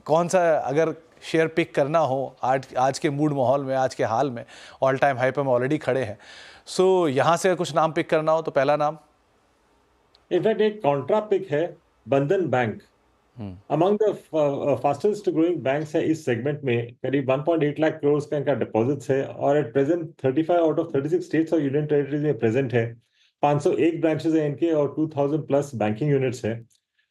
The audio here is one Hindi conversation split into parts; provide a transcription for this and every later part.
कौन सा अगर शेयर पिक करना हो आज के मूड माहौल में, आज के हाल में ऑल टाइम हाई पे हम ऑलरेडी खड़े हैं, सो यहाँ से कुछ नाम पिक करना हो तो पहला नाम इनफैक्ट एक कॉन्ट्रा पिक है बंधन bank. Among the fastest growing banks है इस सेगमेंट में। करीब 1.8 लाख करोड़ का इनका डिपॉजिट्स है और at present 35 out of 36 states और यूनियन टेरिटरीज में प्रेजेंट है। 501 ब्रांचेस हैं इनके और 2000 प्लस बैंकिंग यूनिट्स हैं।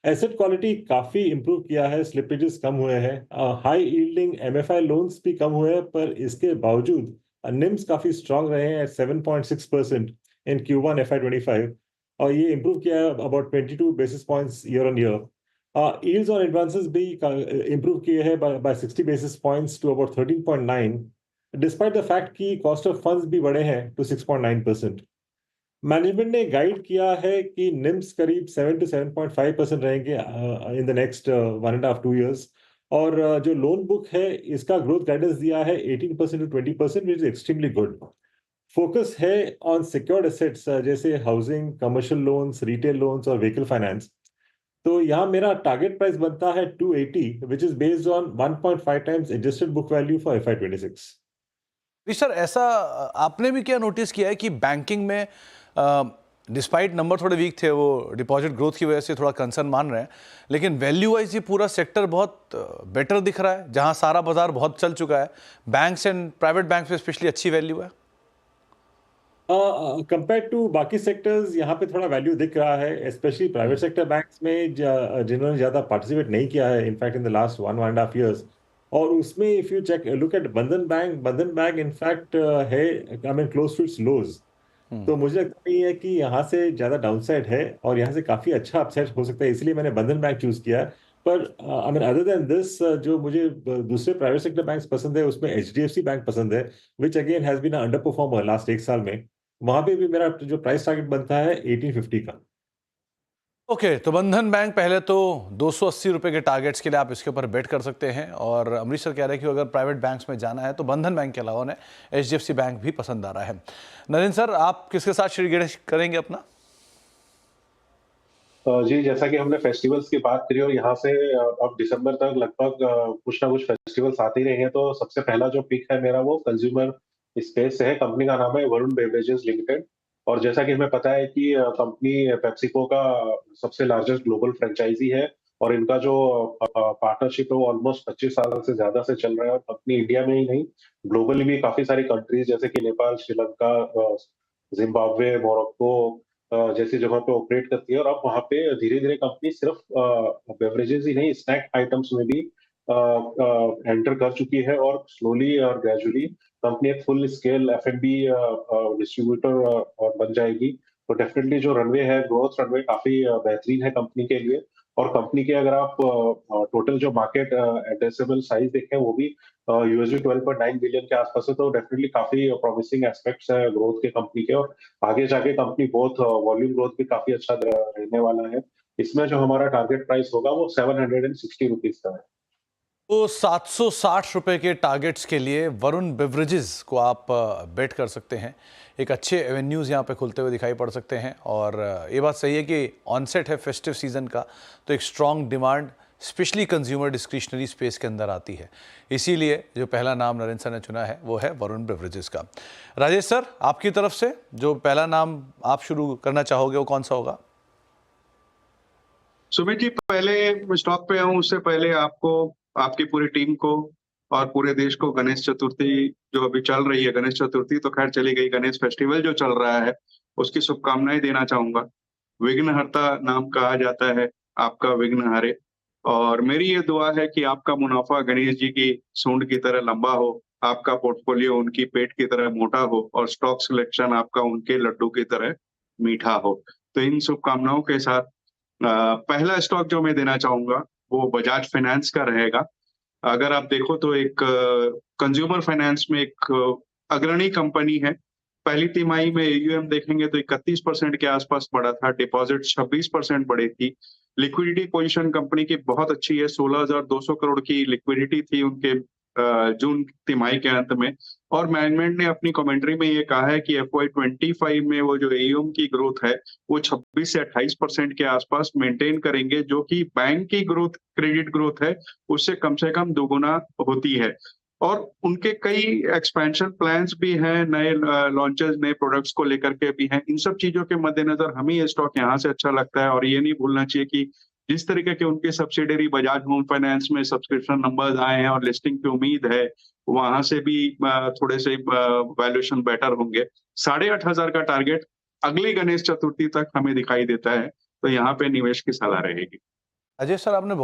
एसेट क्वालिटी काफी इंप्रूव किया है, स्लिपेजेस कम हुए हैं, हाई यील्डिंग एमएफआई लोन्स भी कम हुए हैं, पर इसके बावजूद निम्स काफी स्ट्रांग रहे हैं 7.6% इन Q1 FY25 और ये इंप्रूव किया है about 22 basis points year on year. Yields on advances भी improve किए हैं by 60 basis points to about 13.9, despite the fact कि cost of funds भी बढ़े हैं to 6.9%. मैनेजमेंट ने गाइड किया है कि निम्स करीब 7 to 7.5% रहेंगे in the next 1.5-2 years और जो लोन बुक है इसका ग्रोथ गाइडेंस दिया है 18% to 20%, which is extremely good. Focus है ऑन सिक्योर्ड एसेट्स जैसे housing, commercial loans, retail loans और व्हीकल फाइनेंस। तो यहाँ मेरा टारगेट प्राइस बनता है 280, which is based on 1.5 times adjusted book value for FY26। Sir ऐसा आपने भी क्या नोटिस किया है कि बैंकिंग में डिस्पाइट नंबर थोड़े वीक थे, वो डिपॉजिट ग्रोथ की वजह से थोड़ा कंसर्न मान रहे हैं, लेकिन वैल्यू वाइज ये पूरा सेक्टर बहुत बेटर दिख रहा है, जहां सारा बाजार बहुत चल चुका है, बैंक्स एंड प्राइवेट बैंक्स में स्पेशली अच्छी वैल्यू है। कंपेयर टू बाकी सेक्टर्स यहाँ पे थोड़ा वैल्यू दिख रहा है, स्पेशली प्राइवेट सेक्टर बैंक्स में जिन्होंने ज्यादा पार्टिसिपेट नहीं किया है in fact in the last 1.5 years। और उसमें if you check look at Bandhan Bank in fact है I mean close to its lows. तो मुझे लगता नहीं है कि यहाँ से ज्यादा डाउनसाइड है और यहाँ से काफी अच्छा अपसाइड हो सकता है, इसलिए मैंने बंधन बैंक चूज किया है। पर I mean other than this जो मुझे दूसरे प्राइवेट सेक्टर बैंक्स पसंद है उसमें HDFC बैंक पसंद है, which again has been under performer last 1 साल में। वहां पे भी मेरा जो प्राइस टारगेट बनता है 1850 का। ओके, तो बंधन बैंक पहले तो 280 रुपए के टारगेट्स के लिए आप इसके ऊपर बेट कर सकते हैं, और अमरीश सर कह रहे हैं कि अगर प्राइवेट बैंक्स में जाना है तो बंधन बैंक के अलावा उन्हें HDFC बैंक भी पसंद आ रहा है। नरेंद्र सर, आप किसके साथ शेयर करेंगे अपना? जी, जैसा कि हमने फेस्टिवल्स की बात करी और यहाँ से अब दिसंबर तक लगभग कुछ ना कुछ फेस्टिवल्स आते ही रहेंगे, तो सबसे पहला जो पिक है मेरा वो कंज्यूमर स्पेस से है। कंपनी का नाम है वरुण बेवरेजेस लिमिटेड और जैसा कि हमें पता है कि कंपनी पेप्सिको का सबसे लार्जेस्ट ग्लोबल फ्रेंचाइजी है और इनका जो पार्टनरशिप है वो ऑलमोस्ट 25 साल से ज्यादा से चल रहा है और कंपनी इंडिया में ही नहीं ग्लोबली भी काफी सारी कंट्रीज जैसे कि नेपाल, श्रीलंका, जिम्बाब्वे, मोरक्को जैसी जगह पे ऑपरेट करती है और अब वहाँ पे धीरे धीरे कंपनी सिर्फ बेवरेजेस ही नहीं स्नैक आइटम्स में भी एंटर कर चुकी है और स्लोली और ग्रेजुअली कंपनी एक फुल स्केल F&B डिस्ट्रीब्यूटर और बन जाएगी। तो डेफिनेटली जो रनवे है, ग्रोथ रनवे काफी बेहतरीन है कंपनी के लिए और कंपनी के अगर आप टोटल जो मार्केट एड्रेसेबल साइज देखें वो भी USD 12.9 बिलियन के आसपास है। तो डेफिनेटली काफी प्रॉमिसिंग एस्पेक्ट्स है ग्रोथ के कंपनी के और आगे जाके कंपनी बहुत वॉल्यूम ग्रोथ भी काफी अच्छा रहने वाला है। इसमें जो हमारा टारगेट प्राइस होगा वो 760 रुपीज का है। तो 760 रुपए के टारगेट्स के लिए वरुण बेवरेजेस को आप बेट कर सकते हैं। एक अच्छे एवेन्यूज़ यहाँ पे खुलते हुए दिखाई पड़ सकते हैं और ये बात सही है कि ऑनसेट है फेस्टिव सीज़न का, तो एक strong demand specially consumer discretionary space के अंदर आती है। इसीलिए जो पहला नाम नरेंद्र सर ने चुना है वो है वरुण बेवरेजेस का। राजेश सर, आपकी तरफ से जो पहला नाम आप शुरू करना चाहोगे वो कौन सा होगा? सुमित जी, पहले स्टॉक पे आऊं उससे पहले आपको, आपकी पूरी टीम को और पूरे देश को गणेश चतुर्थी जो अभी चल रही है, गणेश चतुर्थी तो खैर चली गई, गणेश फेस्टिवल जो चल रहा है उसकी शुभकामनाएं देना चाहूंगा। विघ्नहर्ता नाम कहा जाता है, आपका विघ्न हरे, और मेरी ये दुआ है कि आपका मुनाफा गणेश जी की सूंड की तरह लंबा हो, आपका पोर्टफोलियो उनकी पेट की तरह मोटा हो और स्टॉक सिलेक्शन आपका उनके लड्डू की तरह मीठा हो। तो इन शुभकामनाओं के साथ पहला स्टॉक जो मैं देना चाहूंगा वो बजाज फाइनेंस का रहेगा। अगर आप देखो तो एक कंज्यूमर फाइनेंस में एक अग्रणी कंपनी है। पहली तिमाही में AUM देखेंगे तो 31% के आसपास बढ़ा था, डिपॉजिट 26% बढ़ी थी। लिक्विडिटी पोजीशन कंपनी की बहुत अच्छी है, 16,200 करोड़ की लिक्विडिटी थी उनके जून तिमाही के अंत में। और मैनेजमेंट ने अपनी कमेंट्री में ये कहा है कि FY25 में वो जो AUM की ग्रोथ है वो 26 से 28% के आसपास मेंटेन करेंगे, जो कि बैंक की ग्रोथ, क्रेडिट ग्रोथ है उससे कम दोगुना होती है। और उनके कई एक्सपेंशन प्लान्स भी हैं, नए लॉन्चेस, नए प्रोडक्ट्स को लेकर के भी हैं। इन सब चीजों के मद्देनजर हमें ये स्टॉक यहाँ से अच्छा लगता है। और ये नहीं भूलना चाहिए कि जिस तरीके के उनके सब्सिडरी बजाज होम फाइनेंस में सब्सक्रिप्शन नंबर्स आए हैं और लिस्टिंग की उम्मीद है, वहां से भी थोड़े से वैल्यूएशन बेटर होंगे। 8,500 का टारगेट अगली गणेश चतुर्थी तक हमें दिखाई देता है, तो यहाँ पे निवेश की सलाह रहेगी। अजय सर, आपने